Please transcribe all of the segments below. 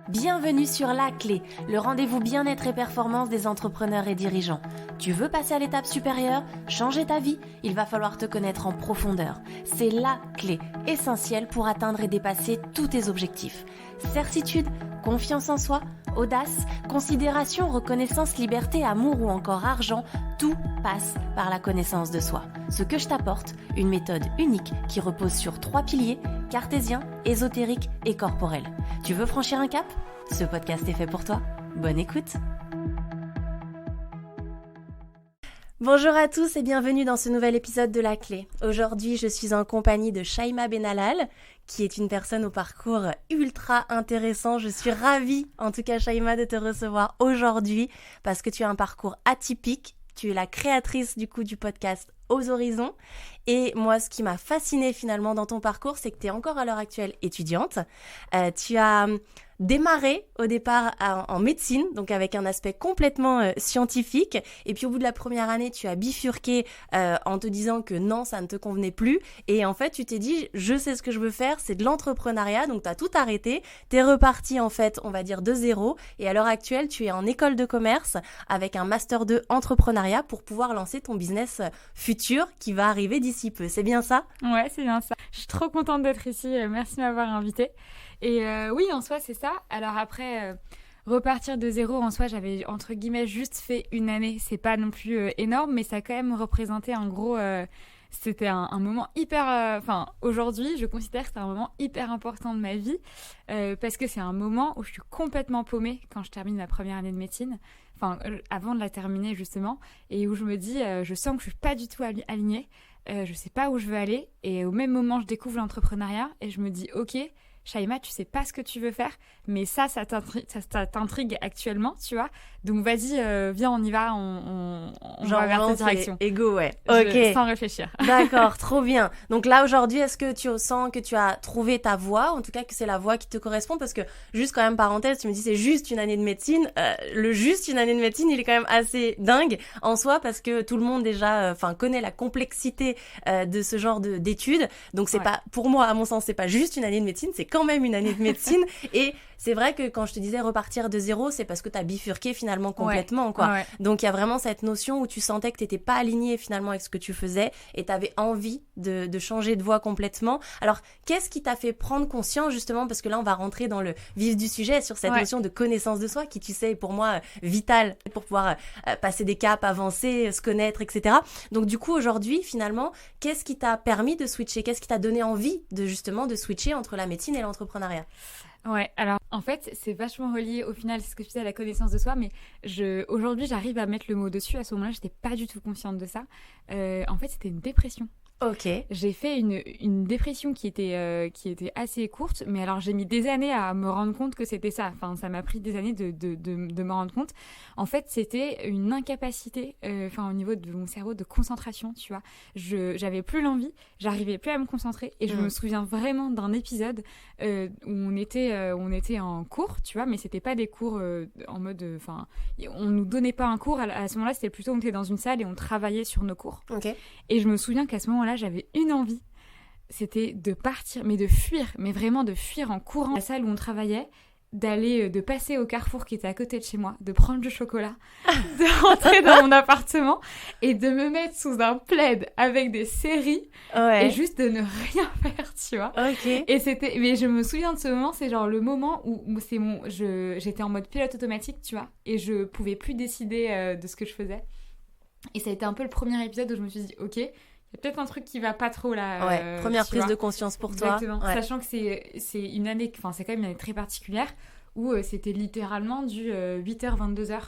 Bienvenue sur La Clé, le rendez-vous bien-être et performance des entrepreneurs et dirigeants. Tu veux passer à l'étape supérieure, changer ta vie? Il va falloir te connaître en profondeur. C'est la clé essentielle pour atteindre et dépasser tous tes objectifs. Certitude, confiance en soi, audace, considération, reconnaissance, liberté, amour ou encore argent, tout passe par la connaissance de soi. Ce que je t'apporte, une méthode unique qui repose sur 3 piliers, cartésien, ésotérique et corporel. Tu veux franchir un cap? Ce podcast est fait pour toi. Bonne écoute! Bonjour à tous et bienvenue dans ce nouvel épisode de La Clé. Aujourd'hui, je suis en compagnie de Shaima Benallal, qui est une personne au parcours ultra intéressant. Je suis ravie, en tout cas Shaima, de te recevoir aujourd'hui parce que tu as un parcours atypique. Tu es la créatrice du podcast Aux Horizons. Et moi, ce qui m'a fascinée finalement dans ton parcours, c'est que tu es encore à l'heure actuelle étudiante. Tu as démarré au départ en médecine, donc avec un aspect complètement scientifique. Et puis au bout de la première année, tu as bifurqué en te disant que non, ça ne te convenait plus. Et en fait, tu t'es dit, je sais ce que je veux faire, c'est de l'entrepreneuriat. Donc tu as tout arrêté. Tu es reparti en fait, on va dire de zéro. Et à l'heure actuelle, tu es en école de commerce avec un master 2 entrepreneuriat pour pouvoir lancer ton business futur qui va arriver d'ici peu. C'est bien ça? Ouais, c'est bien ça. Je suis trop contente d'être ici. Merci de m'avoir invitée. Et oui, en soi, c'est ça. Alors après, repartir de zéro, en soi, j'avais, entre guillemets, juste fait une année. C'est pas non plus énorme, mais ça a quand même représenté en gros... c'était un moment hyper... aujourd'hui, je considère que c'est un moment hyper important de ma vie parce que c'est un moment où je suis complètement paumée quand je termine ma première année de médecine. Avant de la terminer, justement. Et où je me dis, je sens que je suis pas du tout alignée. Je sais pas où je veux aller. Et au même moment, je découvre l'entrepreneuriat et je me dis, ok... Shaima, tu sais pas ce que tu veux faire, mais ça t'intrigue actuellement, tu vois. Donc vas-y, viens, on y va, on va vers cette direction. Et go, ouais. Ok. Sans réfléchir. D'accord, trop bien. Donc là, aujourd'hui, est-ce que tu sens que tu as trouvé ta voie, en tout cas que c'est la voie qui te correspond? Parce que, juste quand même, parenthèse, tu me dis c'est juste une année de médecine. Juste une année de médecine, il est quand même assez dingue en soi, parce que tout le monde déjà connaît la complexité de ce genre d'études. Donc c'est pas, pour moi, à mon sens, c'est pas juste une année de médecine, c'est quand même une année de médecine. Et c'est vrai que quand je te disais repartir de zéro, c'est parce que t'as bifurqué finalement complètement, quoi. Ouais. Donc il y a vraiment cette notion où tu sentais que t'étais pas aligné finalement avec ce que tu faisais et t'avais envie de changer de voie complètement. Alors qu'est-ce qui t'a fait prendre conscience justement, parce que là on va rentrer dans le vif du sujet sur cette notion de connaissance de soi qui, tu sais, est pour moi vitale pour pouvoir passer des caps, avancer, se connaître, etc. Donc du coup aujourd'hui finalement, qu'est-ce qui t'a permis de switcher? Qu'est-ce qui t'a donné envie de justement de switcher entre la médecine et l'entrepreneuriat? Ouais, alors en fait, c'est vachement relié au final, c'est ce que je disais, à la connaissance de soi, mais aujourd'hui, j'arrive à mettre le mot dessus. À ce moment-là, j'étais pas du tout consciente de ça. En fait, c'était une dépression. Ok. J'ai fait une dépression qui était assez courte, mais alors j'ai mis des années à me rendre compte que c'était ça. Enfin, ça m'a pris des années de me rendre compte. En fait, c'était une incapacité, au niveau de mon cerveau, de concentration, tu vois. J'avais plus l'envie, j'arrivais plus à me concentrer, et je me souviens vraiment d'un épisode où on était en cours, tu vois, mais c'était pas des cours en mode, on nous donnait pas un cours. À ce moment-là, c'était plutôt on était dans une salle et on travaillait sur nos cours. Ok. Et je me souviens qu'à ce moment-là, j'avais une envie, c'était de partir, mais de fuir, mais vraiment de fuir en courant la salle où on travaillait, de passer au Carrefour qui était à côté de chez moi, de prendre du chocolat, de rentrer dans mon appartement et de me mettre sous un plaid avec des séries et juste de ne rien faire, tu vois. Ok. Mais je me souviens de ce moment, c'est genre le moment où j'étais en mode pilote automatique, tu vois, et je pouvais plus décider de ce que je faisais. Et ça a été un peu le premier épisode où je me suis dit, ok, il y a peut-être un truc qui va pas trop là. Première prise de conscience pour toi. Exactement. Sachant que c'est une année, c'est quand même une année très particulière où c'était littéralement du 8h, 22h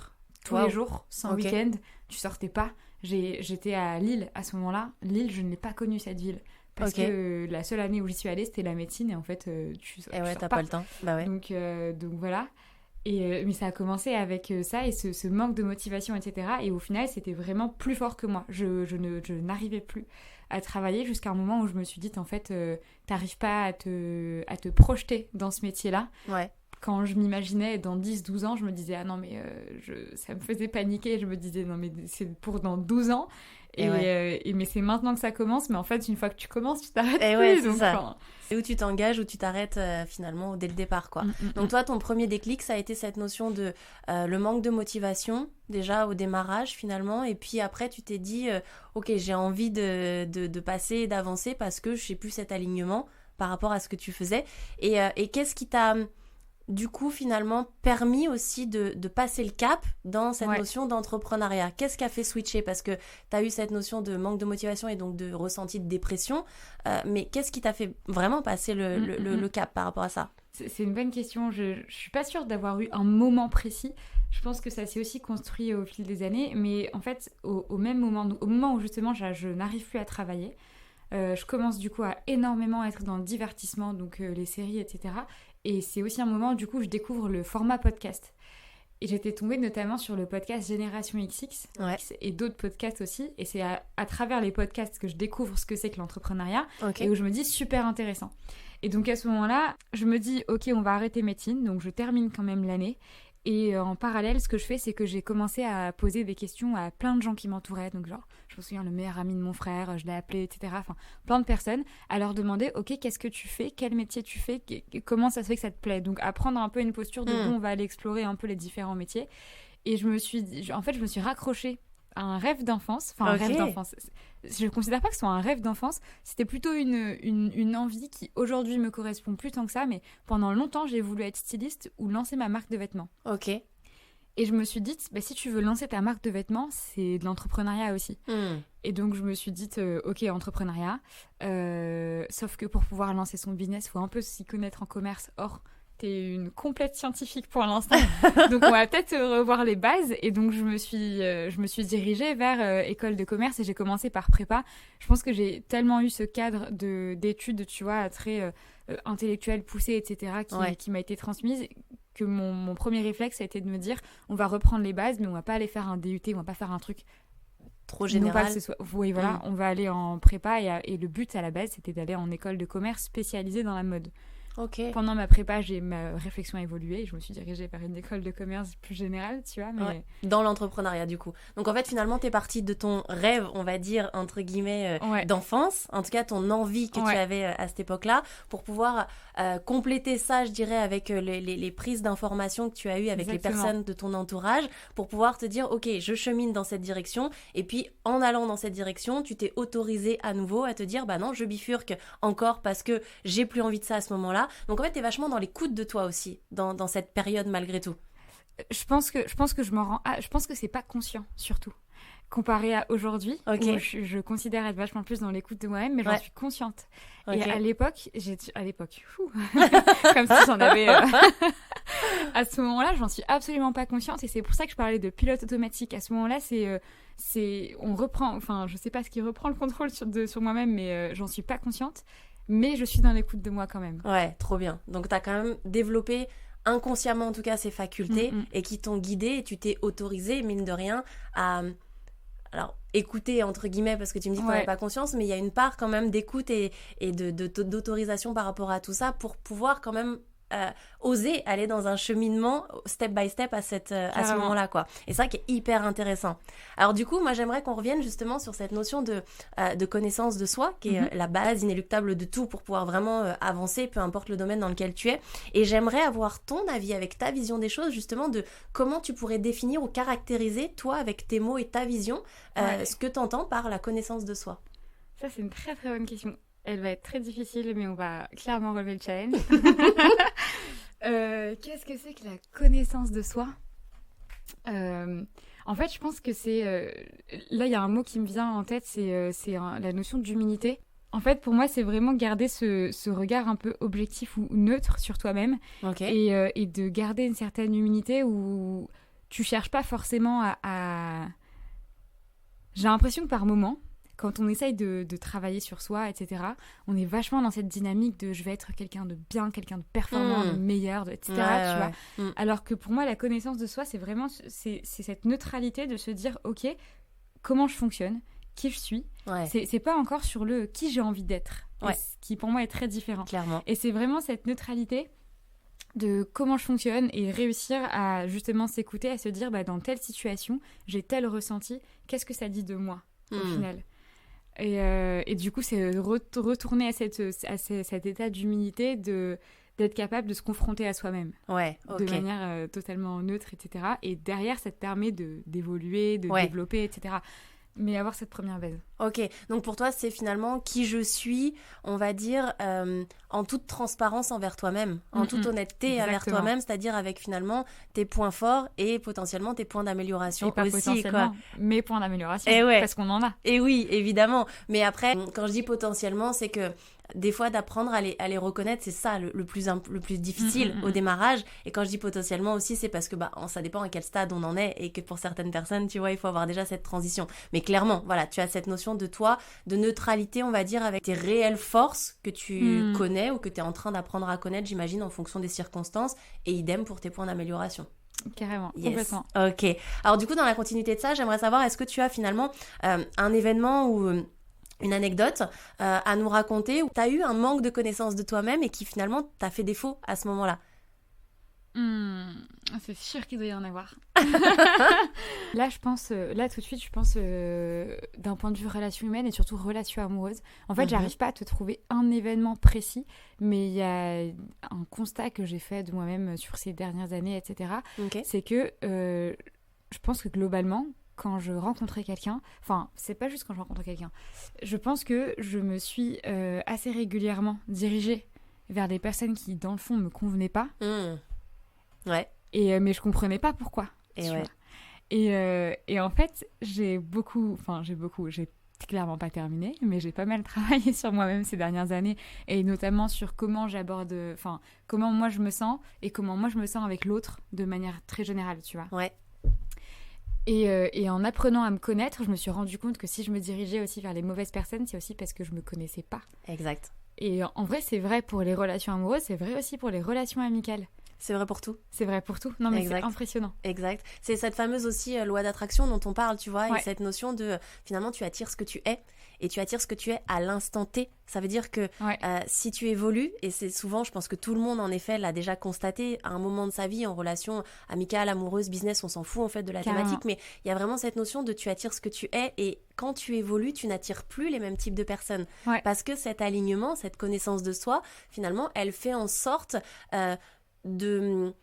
tous les jours, sans week-end. Tu sortais pas. J'étais à Lille à ce moment-là. Lille, je ne l'ai pas connue cette ville. Parce que la seule année où j'y suis allée, c'était la médecine. Et en fait, tu sors pas le temps. Bah ouais. Donc voilà. Mais ça a commencé avec ça et ce manque de motivation, etc. Et au final, c'était vraiment plus fort que moi. Je n'arrivais plus à travailler jusqu'à un moment où je me suis dit, en fait, t'arrives pas à te projeter dans ce métier-là. Ouais. quand je m'imaginais dans 10-12 ans, je me disais, ah non, mais ça me faisait paniquer. Je me disais, non, mais c'est pour dans 12 ans. Mais c'est maintenant que ça commence. Mais en fait, une fois que tu commences, tu t'arrêtes plus. Ouais, c'est donc, ça. C'est où tu t'engages, où tu t'arrêtes finalement dès le départ, quoi. Donc toi, ton premier déclic, ça a été cette notion de le manque de motivation, déjà au démarrage finalement. Et puis après, tu t'es dit, ok, j'ai envie de passer et d'avancer parce que je sais plus cet alignement par rapport à ce que tu faisais. Et qu'est-ce qui t'a... du coup, finalement, permis aussi de passer le cap dans cette notion d'entrepreneuriat. Qu'est-ce qui a fait switcher ? Parce que tu as eu cette notion de manque de motivation et donc de ressenti de dépression. Mais qu'est-ce qui t'a fait vraiment passer le cap par rapport à ça ? C'est une bonne question. Je suis pas sûre d'avoir eu un moment précis. Je pense que ça s'est aussi construit au fil des années. Mais en fait, au même moment, au moment où justement je n'arrive plus à travailler, je commence du coup à énormément être dans le divertissement, donc les séries, etc. Et c'est aussi un moment, du coup, où je découvre le format podcast. Et j'étais tombée notamment sur le podcast Génération XX et d'autres podcasts aussi. Et c'est à travers les podcasts que je découvre ce que c'est que l'entrepreneuriat et où je me dis super intéressant. Et donc à ce moment-là, je me dis ok, on va arrêter médecine. Donc je termine quand même l'année. Et en parallèle, ce que je fais, c'est que j'ai commencé à poser des questions à plein de gens qui m'entouraient. Donc genre, je me souviens, le meilleur ami de mon frère, je l'ai appelé, etc. Enfin, plein de personnes, à leur demander, ok, qu'est-ce que tu fais ? Quel métier tu fais ? Comment ça se fait que ça te plaît ? Donc à prendre un peu une posture de bon, on va aller explorer un peu les différents métiers. Et je me suis raccrochée à un rêve d'enfance. Enfin, un rêve d'enfance. Je ne considère pas que ce soit un rêve d'enfance. C'était plutôt une envie qui, aujourd'hui, me correspond plus tant que ça. Mais pendant longtemps, j'ai voulu être styliste ou lancer ma marque de vêtements. Ok. Et je me suis dit, si tu veux lancer ta marque de vêtements, c'est de l'entrepreneuriat aussi. Et donc, je me suis dit, ok, entrepreneuriat. Sauf que pour pouvoir lancer son business, il faut un peu s'y connaître en commerce. Or, t'es une complète scientifique pour l'instant. Donc, on va peut-être revoir les bases. Et donc, je me suis dirigée vers école de commerce et j'ai commencé par prépa. Je pense que j'ai tellement eu ce cadre d'études, tu vois, très intellectuel, poussé, etc., qui m'a été transmise, que mon premier réflexe a été de me dire, on va reprendre les bases, mais on va pas aller faire un DUT, on va pas faire un truc trop général. Oui, voilà, on va aller en prépa et le but à la base, c'était d'aller en école de commerce spécialisée dans la mode. Okay. Pendant ma prépa, ma réflexion a évolué et je me suis dirigée vers une école de commerce plus générale, tu vois. Mais... Dans l'entrepreneuriat, du coup. Donc, en fait, finalement, t'es partie de ton rêve, on va dire, entre guillemets, d'enfance. En tout cas, ton envie que tu avais à cette époque-là, pour pouvoir compléter ça, je dirais, avec les prises d'informations que tu as eues avec les personnes de ton entourage, pour pouvoir te dire, ok, je chemine dans cette direction. Et puis, en allant dans cette direction, tu t'es autorisé à nouveau à te dire, bah non, je bifurque encore parce que j'ai plus envie de ça à ce moment-là. Donc en fait, t'es vachement dans l'écoute de toi aussi, dans cette période malgré tout. Je pense que je m'en rends... je pense que c'est pas conscient, surtout. Comparé à aujourd'hui, où je considère être vachement plus dans l'écoute de moi-même, mais j'en suis consciente. Et à l'époque, comme si j'en avais... à ce moment-là, j'en suis absolument pas consciente, et c'est pour ça que je parlais de pilote automatique. À ce moment-là, on reprend... Enfin, je sais pas ce qui reprend le contrôle sur moi-même, mais j'en suis pas consciente. Mais je suis dans l'écoute de moi quand même. Ouais, trop bien. Donc, tu as quand même développé inconsciemment, en tout cas, ces facultés et qui t'ont guidée et tu t'es autorisée, mine de rien, à... Alors, écouter, entre guillemets, parce que tu me dis que tu n'avais pas conscience, mais il y a une part quand même d'écoute et d'autorisation par rapport à tout ça pour pouvoir quand même oser aller dans un cheminement step by step à ce moment-là, quoi. Et c'est ça qui est hyper intéressant. Alors du coup, moi j'aimerais qu'on revienne justement sur cette notion de connaissance de soi, qui est la base inéluctable de tout pour pouvoir vraiment avancer, peu importe le domaine dans lequel tu es. Et j'aimerais avoir ton avis avec ta vision des choses, justement, de comment tu pourrais définir ou caractériser, toi, avec tes mots et ta vision, ce que tu entends par la connaissance de soi. Ça, c'est une très très bonne question. Elle va être très difficile, mais on va clairement relever le challenge. Qu'est-ce que c'est que la connaissance de soi ? En fait, je pense que c'est... là, il y a un mot qui me vient en tête, c'est la notion d'humilité. En fait, pour moi, c'est vraiment garder ce regard un peu objectif ou neutre sur toi-même. Et de garder une certaine humilité où tu cherches pas forcément à... J'ai l'impression que par moment... Quand on essaye de travailler sur soi, etc., on est vachement dans cette dynamique de je vais être quelqu'un de bien, quelqu'un de performant, de meilleur, etc. Tu vois. Alors que pour moi, la connaissance de soi, c'est vraiment c'est cette neutralité de se dire, ok, comment je fonctionne, qui je suis. C'est pas encore sur le qui j'ai envie d'être, ce qui pour moi est très différent. Clairement. Et c'est vraiment cette neutralité de comment je fonctionne et réussir à justement s'écouter, à se dire dans telle situation, j'ai tel ressenti, qu'est-ce que ça dit de moi au final. Et du coup, c'est retourner à cet état d'humilité, d'être capable de se confronter à soi-même. Ouais, ok. De manière totalement neutre, etc. Et derrière, ça te permet d'évoluer, de développer, etc. Mais avoir cette première base. Ok, donc pour toi, c'est finalement qui je suis, on va dire, en toute transparence envers toi-même, en toute honnêteté envers toi-même, c'est-à-dire avec finalement tes points forts et potentiellement tes points d'amélioration et pas aussi. Potentiellement, mes points d'amélioration, parce qu'on en a. Et oui, évidemment. Mais après, quand je dis potentiellement, c'est que des fois, d'apprendre à les reconnaître, c'est ça le plus difficile au démarrage. Et quand je dis potentiellement aussi, c'est parce que ça dépend à quel stade on en est et que pour certaines personnes, tu vois, il faut avoir déjà cette transition. Mais clairement, voilà, tu as cette notion de toi, de neutralité, on va dire, avec tes réelles forces que tu connais ou que tu es en train d'apprendre à connaître, j'imagine, en fonction des circonstances. Et idem pour tes points d'amélioration. Carrément, yes. Complètement. Ok. Alors du coup, dans la continuité de ça, j'aimerais savoir, est-ce que tu as finalement un événement ou une anecdote à nous raconter où tu as eu un manque de connaissance de toi-même et qui finalement t'a fait défaut à ce moment-là? C'est sûr qu'il doit y en avoir. Là, tout de suite, je pense d'un point de vue relation humaine et surtout relation amoureuse. En fait, j'arrive pas à te trouver un événement précis, mais il y a un constat que j'ai fait de moi-même sur ces dernières années, etc. Okay. C'est que je pense que globalement, quand je rencontrais quelqu'un, enfin, c'est pas juste quand je rencontrais quelqu'un, je pense que je me suis assez régulièrement dirigée vers des personnes qui, dans le fond, me convenaient pas. Ouais. Mais je comprenais pas pourquoi. Et en fait, j'ai clairement pas terminé, mais j'ai pas mal travaillé sur moi-même ces dernières années, et notamment sur comment comment moi je me sens, et comment moi je me sens avec l'autre, de manière très générale, tu vois. Ouais. Et en apprenant à me connaître, je me suis rendu compte que si je me dirigeais aussi vers les mauvaises personnes, c'est aussi parce que je me connaissais pas. Exact. Et en vrai, c'est vrai pour les relations amoureuses, c'est vrai aussi pour les relations amicales. C'est vrai pour tout. C'est vrai pour tout. Non, mais exact. C'est impressionnant. Exact. C'est cette fameuse aussi loi d'attraction dont on parle, tu vois, et cette notion de, finalement, tu attires ce que tu es, et tu attires ce que tu es à l'instant T. Ça veut dire que si tu évolues, et c'est souvent, je pense que tout le monde, en effet, l'a déjà constaté à un moment de sa vie, en relation amicale, amoureuse, business, on s'en fout, en fait, de la thématique, mais il y a vraiment cette notion de tu attires ce que tu es, et quand tu évolues, tu n'attires plus les mêmes types de personnes. Parce que cet alignement, cette connaissance de soi, finalement, elle fait en sorte de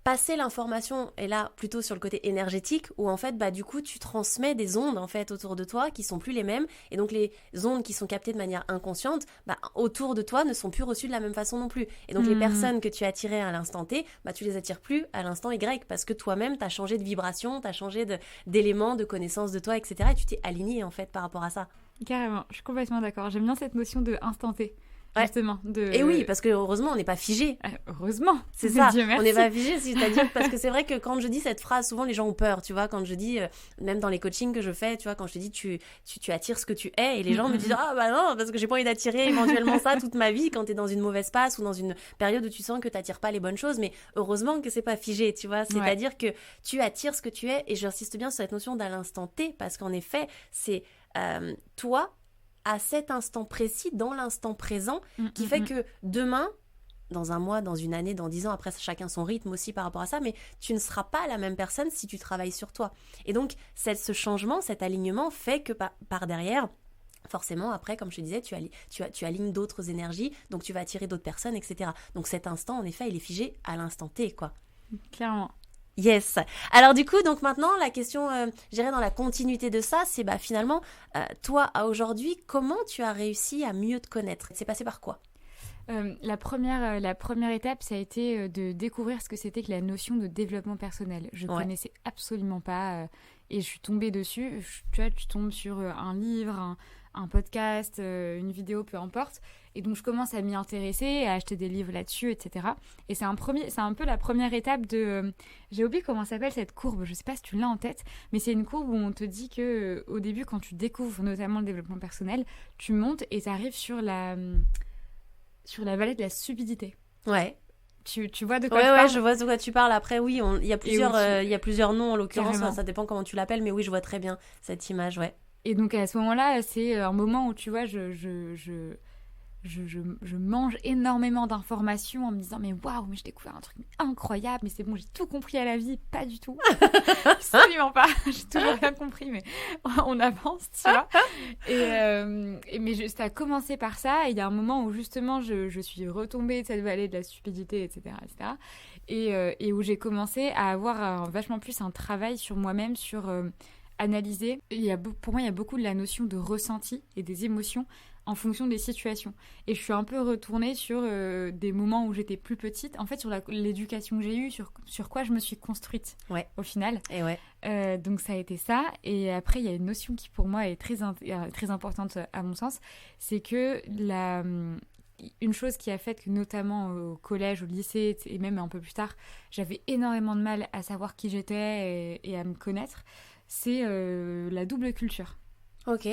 passer l'information, et là plutôt sur le côté énergétique, où en fait du coup tu transmets des ondes en fait autour de toi qui sont plus les mêmes, et donc les ondes qui sont captées de manière inconsciente autour de toi ne sont plus reçues de la même façon non plus, et donc les personnes que tu attirais à l'instant T, tu les attires plus à l'instant Y, parce que toi-même t'as changé de vibration, t'as changé d'éléments, de connaissances de toi, etc., et tu t'es aligné en fait par rapport à ça. Carrément, je suis complètement d'accord, j'aime bien cette notion de instant T. Justement. Et oui, parce que heureusement, on n'est pas figé. Heureusement. C'est ça, on n'est pas figé, c'est-à-dire parce que c'est vrai que quand je dis cette phrase, souvent les gens ont peur, tu vois, quand je dis, même dans les coachings que je fais, tu vois, quand je te dis tu attires ce que tu es, et les gens me disent, ah non, parce que j'ai pas envie d'attirer éventuellement ça toute ma vie quand t'es dans une mauvaise passe ou dans une période où tu sens que t'attires pas les bonnes choses, mais heureusement que c'est pas figé, tu vois, c'est-à-dire que tu attires ce que tu es, et j'insiste bien sur cette notion d'à l'instant T, parce qu'en effet, c'est toi, à cet instant précis, dans l'instant présent, qui fait que demain, dans un mois, dans une année, dans 10 ans, après chacun son rythme aussi par rapport à ça, mais tu ne seras pas la même personne si tu travailles sur toi. Et donc, ce changement, cet alignement fait que par derrière, forcément, après, comme je te disais, tu alignes d'autres énergies, donc tu vas attirer d'autres personnes, etc. Donc cet instant, en effet, il est figé à l'instant T, quoi. Clairement. Yes. Alors du coup, donc maintenant, la question, je dirais dans la continuité de ça, c'est finalement, toi, à aujourd'hui, comment tu as réussi à mieux te connaître? C'est passé par quoi? La première étape, ça a été de découvrir ce que c'était que la notion de développement personnel. Je connaissais absolument pas, et je suis tombée dessus. Tu vois, tu tombes sur un livre, un podcast, une vidéo, peu importe. Et donc, je commence à m'y intéresser, à acheter des livres là-dessus, etc. Et c'est un peu la première étape de... j'ai oublié comment s'appelle cette courbe, je sais pas si tu l'as en tête, mais c'est une courbe où on te dit que au début, quand tu découvres notamment le développement personnel, tu montes et tu arrives sur la vallée de la stupidité. Ouais. Tu vois de quoi je parle? Ouais, je vois de quoi tu parles. Après, oui, il y a plusieurs noms en l'occurrence, ça dépend comment tu l'appelles, mais oui, je vois très bien cette image, ouais. Et donc, à ce moment-là, c'est un moment où, tu vois, je mange énormément d'informations en me disant mais waouh, mais j'ai découvert un truc incroyable, mais c'est bon, j'ai tout compris à la vie. Pas du tout. Absolument pas. J'ai toujours rien compris, mais on avance, tu vois. Ça a commencé par ça. Et il y a un moment où justement je suis retombée de cette vallée de la stupidité, etc. etc. Et où j'ai commencé à avoir vachement plus un travail sur moi-même, sur analyser. Pour moi, il y a beaucoup de la notion de ressenti et des émotions en fonction des situations. Et je suis un peu retournée sur des moments où j'étais plus petite, en fait sur l'éducation que j'ai eue, sur quoi je me suis construite au final. Et ouais. Donc ça a été ça. Et après, il y a une notion qui pour moi est très importante à mon sens, c'est que une chose qui a fait que notamment au collège, au lycée et même un peu plus tard, j'avais énormément de mal à savoir qui j'étais et à me connaître, c'est la double culture. Ok.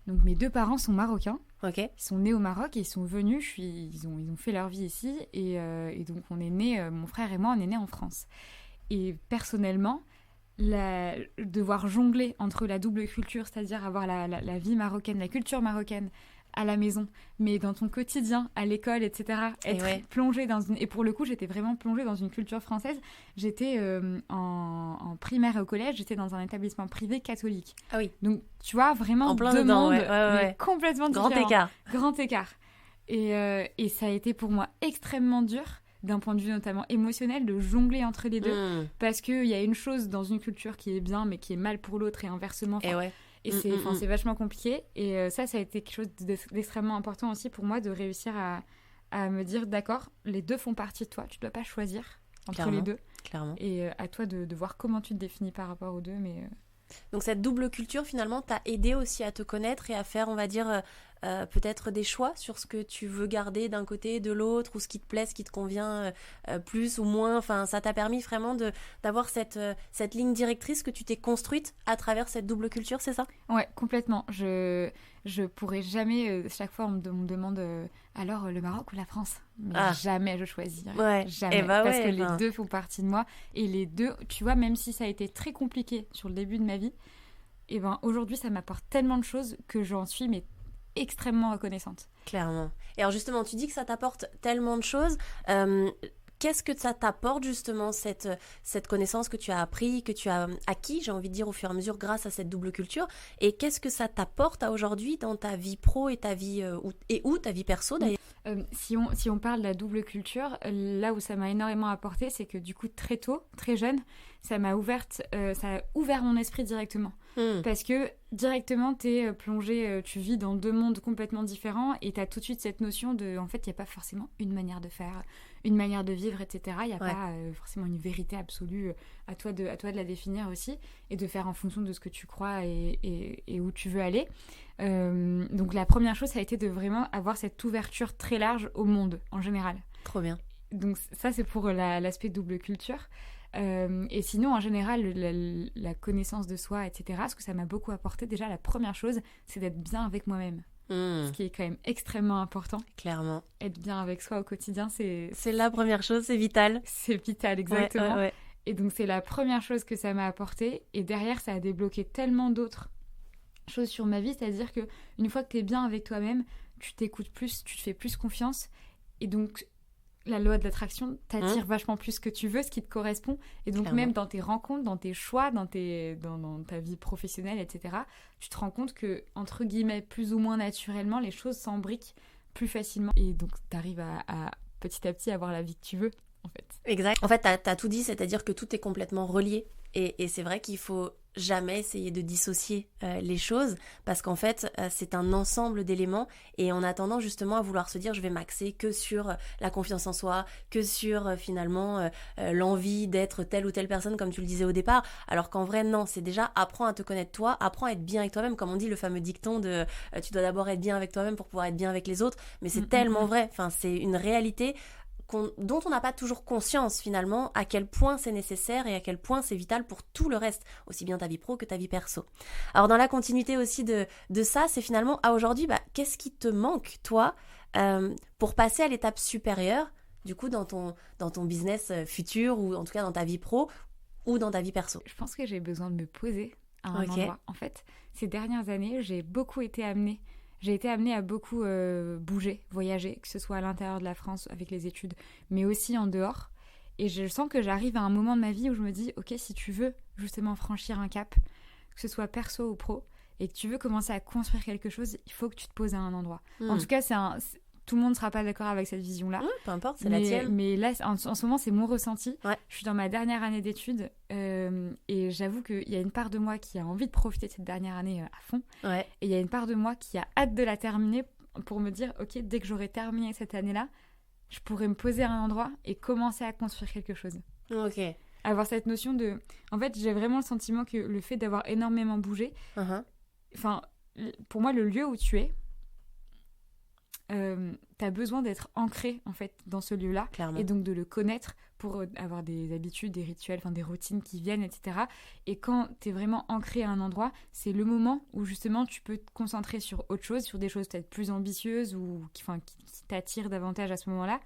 Donc mes 2 parents sont marocains. Ok. Ils sont nés au Maroc et ils sont venus. Ils ont fait leur vie ici et donc on est nés, mon frère et moi, on est nés en France. Et personnellement, devoir jongler entre la double culture, c'est-à-dire avoir la vie marocaine, la culture marocaine à la maison, mais dans ton quotidien, à l'école, etc. Être plongée dans une... Et pour le coup, j'étais vraiment plongée dans une culture française. J'étais en primaire et au collège, j'étais dans un établissement privé catholique. Ah oui. Donc, tu vois, vraiment en plein deux dedans, mondes, ouais. complètement différents. Grand écart. Et ça a été pour moi extrêmement dur, d'un point de vue notamment émotionnel, de jongler entre les deux. Parce qu'il y a une chose dans une culture qui est bien, mais qui est mal pour l'autre, et inversement. Et c'est vachement compliqué. Et ça a été quelque chose d'extrêmement important aussi pour moi, de réussir à me dire, d'accord, les deux font partie de toi. Tu ne dois pas choisir entre les deux. Clairement. Et à toi de voir comment tu te définis par rapport aux deux. Donc cette double culture, finalement, t'a aidé aussi à te connaître et à faire, on va dire, peut-être des choix sur ce que tu veux garder d'un côté, de l'autre, ou ce qui te plaît, ce qui te convient plus ou moins. Enfin, ça t'a permis vraiment d'avoir cette ligne directrice que tu t'es construite à travers cette double culture, c'est ça ? Ouais, complètement. Je pourrais jamais, chaque fois on me demande alors le Maroc ou la France ? Mais jamais je choisirais. Jamais. Parce que les deux font partie de moi. Et les deux, tu vois, même si ça a été très compliqué sur le début de ma vie, et aujourd'hui ça m'apporte tellement de choses que j'en suis extrêmement reconnaissante. Clairement. Et alors justement, tu dis que ça t'apporte tellement de choses. Qu'est-ce que ça t'apporte justement, cette connaissance que tu as appris, que tu as acquis, j'ai envie de dire, au fur et à mesure grâce à cette double culture? Et qu'est-ce que ça t'apporte à aujourd'hui dans ta vie pro et ta vie, ta vie perso d'ailleurs? Si on parle de la double culture, là où ça m'a énormément apporté, c'est que du coup très tôt, très jeune, ça a ouvert mon esprit directement. Parce que directement, t'es plongé, tu vis dans 2 mondes complètement différents et t'as tout de suite cette notion de, en fait, il n'y a pas forcément une manière de faire, une manière de vivre, etc. Il n'y a pas forcément une vérité absolue, à toi de la définir aussi et de faire en fonction de ce que tu crois et où tu veux aller. Donc la première chose, ça a été de vraiment avoir cette ouverture très large au monde en général. Trop bien. Donc ça, c'est pour l'aspect double culture. Et sinon, en général, la connaissance de soi, etc., ce que ça m'a beaucoup apporté, déjà, la première chose, c'est d'être bien avec moi-même. Ce qui est quand même extrêmement important. Clairement. Être bien avec soi au quotidien, c'est la première chose, c'est vital. C'est vital, exactement. Ouais. Et donc, c'est la première chose que ça m'a apporté. Et derrière, ça a débloqué tellement d'autres choses sur ma vie. C'est-à-dire qu'une fois que tu es bien avec toi-même, tu t'écoutes plus, tu te fais plus confiance. Et donc... la loi de l'attraction t'attire vachement plus ce que tu veux, ce qui te correspond. Et donc, même dans tes rencontres, dans tes choix, dans ta vie professionnelle, etc., tu te rends compte que, entre guillemets, plus ou moins naturellement, les choses s'embriquent plus facilement. Et donc, t'arrives à petit à petit avoir la vie que tu veux, en fait. Exact. En fait, t'as tout dit, c'est-à-dire que tout est complètement relié. Et c'est vrai qu'il faut jamais essayer de dissocier les choses parce qu'en fait, c'est un ensemble d'éléments et on a tendance justement à vouloir se dire je vais m'axer que sur la confiance en soi, que sur finalement l'envie d'être telle ou telle personne comme tu le disais au départ, alors qu'en vrai non, c'est déjà apprends à te connaître toi, apprends à être bien avec toi-même, comme on dit le fameux dicton de tu dois d'abord être bien avec toi-même pour pouvoir être bien avec les autres, mais c'est tellement vrai, enfin c'est une réalité dont on n'a pas toujours conscience finalement à quel point c'est nécessaire et à quel point c'est vital pour tout le reste, aussi bien ta vie pro que ta vie perso. Alors dans la continuité aussi de ça, c'est finalement à aujourd'hui, qu'est-ce qui te manque toi pour passer à l'étape supérieure du coup dans ton business futur ou en tout cas dans ta vie pro ou dans ta vie perso? Je pense que j'ai besoin de me poser à un endroit. En fait, ces dernières années, j'ai beaucoup été amenée j'ai été amenée à beaucoup bouger, voyager, que ce soit à l'intérieur de la France avec les études, mais aussi en dehors. Et je sens que j'arrive à un moment de ma vie où je me dis, ok, si tu veux justement franchir un cap, que ce soit perso ou pro, et que tu veux commencer à construire quelque chose, il faut que tu te poses à un endroit. En tout cas, tout le monde ne sera pas d'accord avec cette vision-là. Peu importe, c'est la tienne. Mais là, en ce moment, c'est mon ressenti. Ouais. Je suis dans ma dernière année d'études et j'avoue qu'il y a une part de moi qui a envie de profiter de cette dernière année à fond. Ouais. Et il y a une part de moi qui a hâte de la terminer pour me dire, ok, dès que j'aurai terminé cette année-là, je pourrais me poser à un endroit et commencer à construire quelque chose. Ok. Avoir cette notion de... En fait, j'ai vraiment le sentiment que le fait d'avoir énormément bougé, enfin, pour moi, le lieu où tu es, t'as besoin d'être ancré en fait dans ce lieu-là. Clairement. Et donc de le connaître pour avoir des habitudes, des rituels, des routines qui viennent, etc. Et quand t'es vraiment ancré à un endroit, c'est le moment où justement tu peux te concentrer sur autre chose, sur des choses peut-être plus ambitieuses ou qui t'attirent davantage à ce moment-là.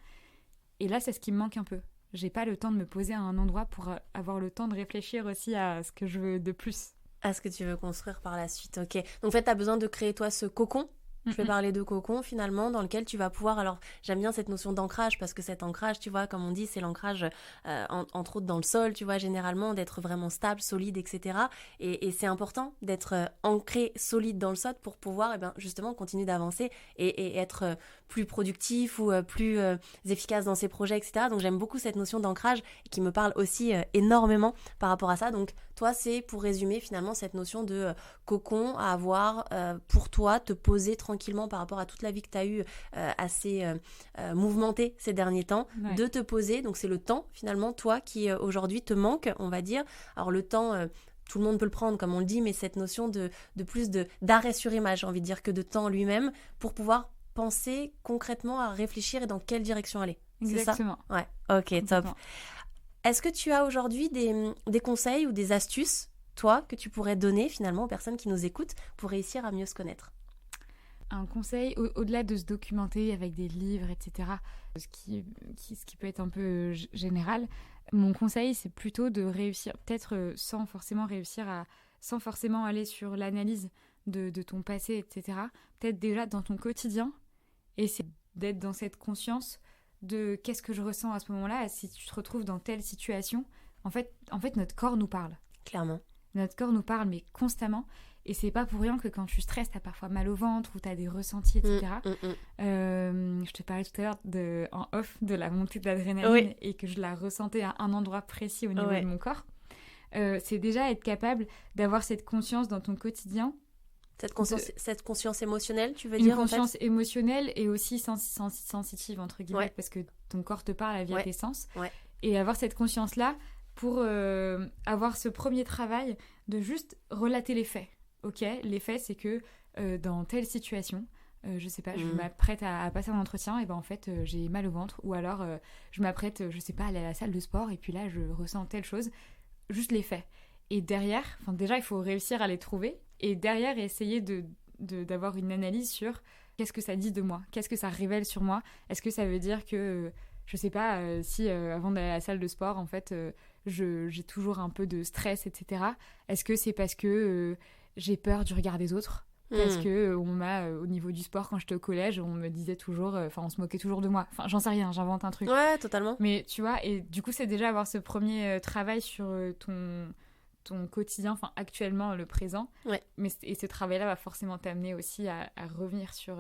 Et là, c'est ce qui me manque un peu. J'ai pas le temps de me poser à un endroit pour avoir le temps de réfléchir aussi à ce que je veux de plus. À ce que tu veux construire par la suite, ok. Donc en fait, t'as besoin de créer toi ce cocon. Je vais parler de cocon finalement dans lequel tu vas pouvoir, alors j'aime bien cette notion d'ancrage parce que cet ancrage, tu vois, comme on dit, c'est l'ancrage entre autres dans le sol, tu vois, généralement d'être vraiment stable, solide, etc. Et c'est important d'être ancré, solide dans le sol pour pouvoir justement continuer d'avancer et être plus productif ou plus efficace dans ses projets, etc. Donc j'aime beaucoup cette notion d'ancrage qui me parle aussi énormément par rapport à ça. Donc toi, c'est pour résumer finalement cette notion de cocon à avoir pour toi, te poser tranquillement par rapport à toute la vie que tu as eue assez mouvementée ces derniers temps, de te poser. Donc c'est le temps finalement, toi qui aujourd'hui te manque, on va dire. Alors le temps... tout le monde peut le prendre, comme on le dit, mais cette notion de plus d'arrêt sur image, j'ai envie de dire, que de temps lui-même, pour pouvoir penser concrètement à réfléchir et dans quelle direction aller. Exactement. C'est ça ? Ouais, ok, top. Est-ce que tu as aujourd'hui des conseils ou des astuces, toi, que tu pourrais donner finalement aux personnes qui nous écoutent pour réussir à mieux se connaître ? Un conseil, au-delà de se documenter avec des livres, etc., ce qui peut être un peu général, mon conseil, c'est plutôt de réussir, peut-être sans forcément aller sur l'analyse de ton passé, etc., peut-être déjà dans ton quotidien, et c'est d'être dans cette conscience de qu'est-ce que je ressens à ce moment-là, si tu te retrouves dans telle situation. En fait, notre corps nous parle. Clairement. Notre corps nous parle, mais constamment. Et c'est pas pour rien que quand tu stresses, t'as parfois mal au ventre ou t'as des ressentis, etc. Je te parlais tout à l'heure en off de la montée d'adrénaline et que je la ressentais à un endroit précis au niveau de mon corps. C'est déjà être capable d'avoir cette conscience dans ton quotidien. Cette conscience émotionnelle, tu veux dire, en fait ? Une conscience émotionnelle et aussi sensitive, entre guillemets, parce que ton corps te parle via tes sens. Ouais. Et avoir cette conscience-là pour avoir ce premier travail de juste relater les faits. Ok, les faits, c'est que dans telle situation, je sais pas, je m'apprête à passer un entretien, et ben en fait, j'ai mal au ventre. Ou alors, je m'apprête, je sais pas, à aller à la salle de sport, et puis là, je ressens telle chose. Juste les faits. Et derrière, déjà, il faut réussir à les trouver. Et derrière, essayer d'avoir une analyse sur qu'est-ce que ça dit de moi, qu'est-ce que ça révèle sur moi. Est-ce que ça veut dire que, je sais pas, si avant d'aller à la salle de sport, en fait, j'ai toujours un peu de stress, etc. Est-ce que c'est parce que j'ai peur du regard des autres ? Parce que on m'a, au niveau du sport, quand j'étais au collège, on me disait toujours, on se moquait toujours de moi. Enfin, j'en sais rien, j'invente un truc. Ouais, totalement. Mais tu vois, et du coup, c'est déjà avoir ce premier travail sur ton quotidien, actuellement, le présent. Ouais. Et ce travail-là va forcément t'amener aussi à revenir sur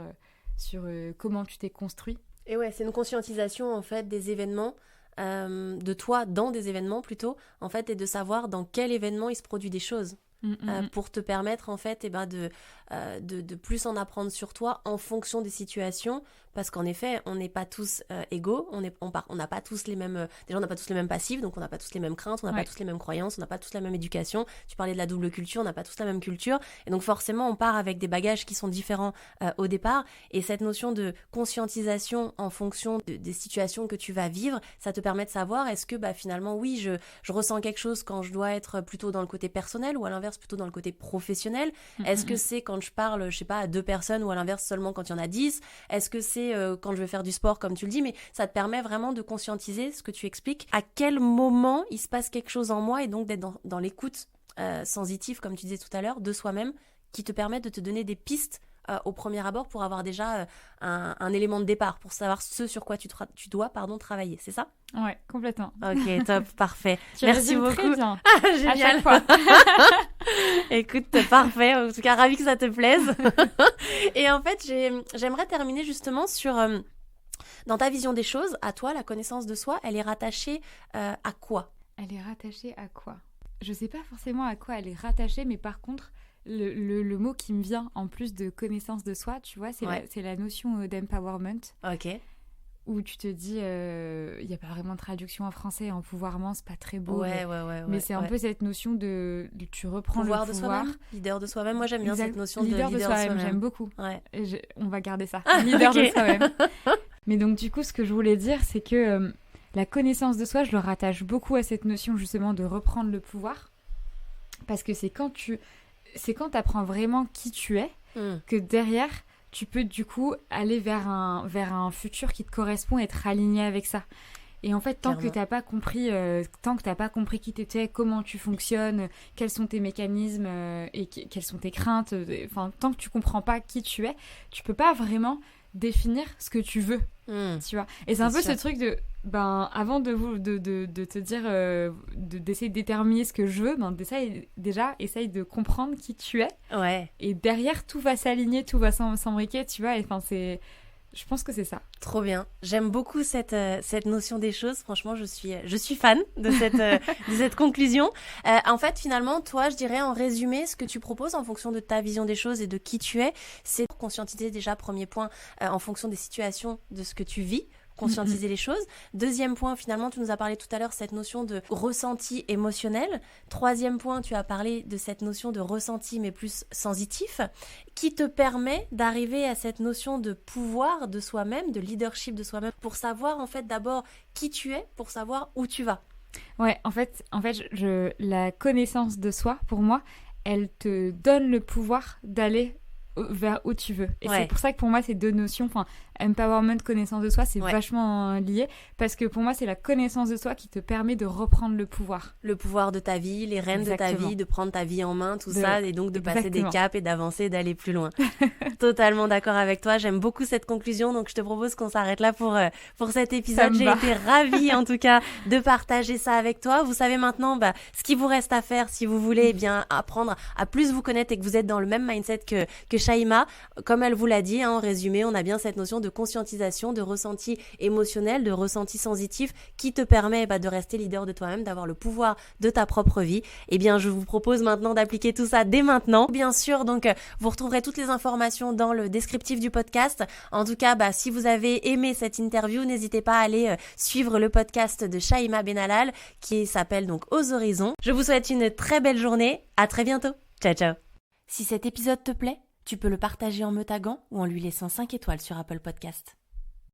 comment tu t'es construit. Et ouais, c'est une conscientisation, en fait, des événements, de toi dans des événements, plutôt, en fait, et de savoir dans quel événement il se produit des choses. Pour te permettre en fait de plus en apprendre sur toi en fonction des situations, parce qu'en effet on n'est pas tous égaux, on n'a pas tous les mêmes, déjà on n'a pas tous les mêmes passifs, donc on n'a pas tous les mêmes craintes, on n'a pas tous les mêmes croyances, on n'a pas tous la même éducation. Tu parlais de la double culture, on n'a pas tous la même culture, et donc forcément on part avec des bagages qui sont différents au départ, et cette notion de conscientisation en fonction des situations que tu vas vivre, ça te permet de savoir est-ce que finalement oui je ressens quelque chose quand je dois être plutôt dans le côté personnel, ou à l'inverse plutôt dans le côté professionnel. Est-ce que c'est quand je parle, je sais pas, à 2 personnes, ou à l'inverse seulement quand il y en a 10? Est-ce que c'est quand je vais faire du sport, comme tu le dis? Mais ça te permet vraiment de conscientiser ce que tu expliques, à quel moment il se passe quelque chose en moi, et donc d'être dans l'écoute sensitive, comme tu disais tout à l'heure, de soi-même, qui te permet de te donner des pistes au premier abord pour avoir déjà un élément de départ, pour savoir ce sur quoi tu dois travailler, c'est ça? Ouais, complètement. Ok, top, parfait. Tu Merci résumes beaucoup. très bien. Génial. À chaque fois. Écoute, parfait. En tout cas, ravie que ça te plaise. Et en fait, j'aimerais terminer justement sur... dans ta vision des choses, à toi, la connaissance de soi, elle est rattachée à quoi? Elle est rattachée à quoi? Je sais pas forcément à quoi elle est rattachée, mais par contre, le mot qui me vient en plus de connaissance de soi, tu vois, c'est la notion d'empowerment. Ok. Où tu te dis, il n'y a pas vraiment de traduction en français, empouvoirment, c'est pas très beau. Ouais. Mais c'est un peu cette notion de tu reprends pouvoir le de pouvoir. soi-même, leader de soi-même. Moi, j'aime bien cette notion de leader leader de soi-même. J'aime beaucoup. Ouais. On va garder ça. Leader de soi-même. Mais donc, du coup, ce que je voulais dire, c'est que la connaissance de soi, je le rattache beaucoup à cette notion justement de reprendre le pouvoir. Parce que c'est quand tu apprends vraiment qui tu es que derrière, tu peux du coup aller vers un futur qui te correspond et être aligné avec ça. Et en fait, tant que t'as pas compris qui t'étais, comment tu fonctionnes, quels sont tes mécanismes et quelles sont tes craintes, enfin, tant que tu comprends pas qui tu es, tu peux pas vraiment définir ce que tu veux, tu vois. Et c'est un peu ce truc de, avant de te dire, d'essayer de déterminer ce que je veux, essaye de comprendre qui tu es. Ouais. Et derrière, tout va s'aligner, tout va s'embriquer, tu vois. Et enfin, je pense que c'est ça. Trop bien. J'aime beaucoup cette notion des choses. Franchement, je suis fan de cette conclusion. En fait, finalement, toi, je dirais en résumé, ce que tu proposes en fonction de ta vision des choses et de qui tu es, c'est conscientiser déjà, premier point, en fonction des situations, de ce que tu vis. Conscientiser les choses. Deuxième point, finalement, tu nous as parlé tout à l'heure, cette notion de ressenti émotionnel. Troisième point, tu as parlé de cette notion de ressenti, mais plus sensitif, qui te permet d'arriver à cette notion de pouvoir de soi-même, de leadership de soi-même, pour savoir, en fait, d'abord qui tu es, pour savoir où tu vas. Ouais, en fait, la connaissance de soi, pour moi, elle te donne le pouvoir d'aller vers où tu veux. Et c'est pour ça que pour moi, ces deux notions, enfin, empowerment, connaissance de soi, c'est vachement lié, parce que pour moi, c'est la connaissance de soi qui te permet de reprendre le pouvoir. Le pouvoir de ta vie, les rênes de ta vie, de prendre ta vie en main, tout ça, et donc de passer des caps et d'avancer, d'aller plus loin. Totalement d'accord avec toi, j'aime beaucoup cette conclusion, donc je te propose qu'on s'arrête là pour cet épisode. J'ai été ravie, en tout cas, de partager ça avec toi. Vous savez maintenant ce qu'il vous reste à faire si vous voulez bien apprendre à plus vous connaître et que vous êtes dans le même mindset que Shaima. Comme elle vous l'a dit, en résumé, on a bien cette notion de conscientisation, de ressenti émotionnel, de ressenti sensitif qui te permet de rester leader de toi-même, d'avoir le pouvoir de ta propre vie. Eh bien, je vous propose maintenant d'appliquer tout ça dès maintenant. Bien sûr, donc, vous retrouverez toutes les informations dans le descriptif du podcast. En tout cas, si vous avez aimé cette interview, n'hésitez pas à aller suivre le podcast de Shaima Benallal qui s'appelle donc Aux Horizons. Je vous souhaite une très belle journée. À très bientôt. Ciao, ciao. Si cet épisode te plaît, tu peux le partager en me taguant ou en lui laissant 5 étoiles sur Apple Podcast.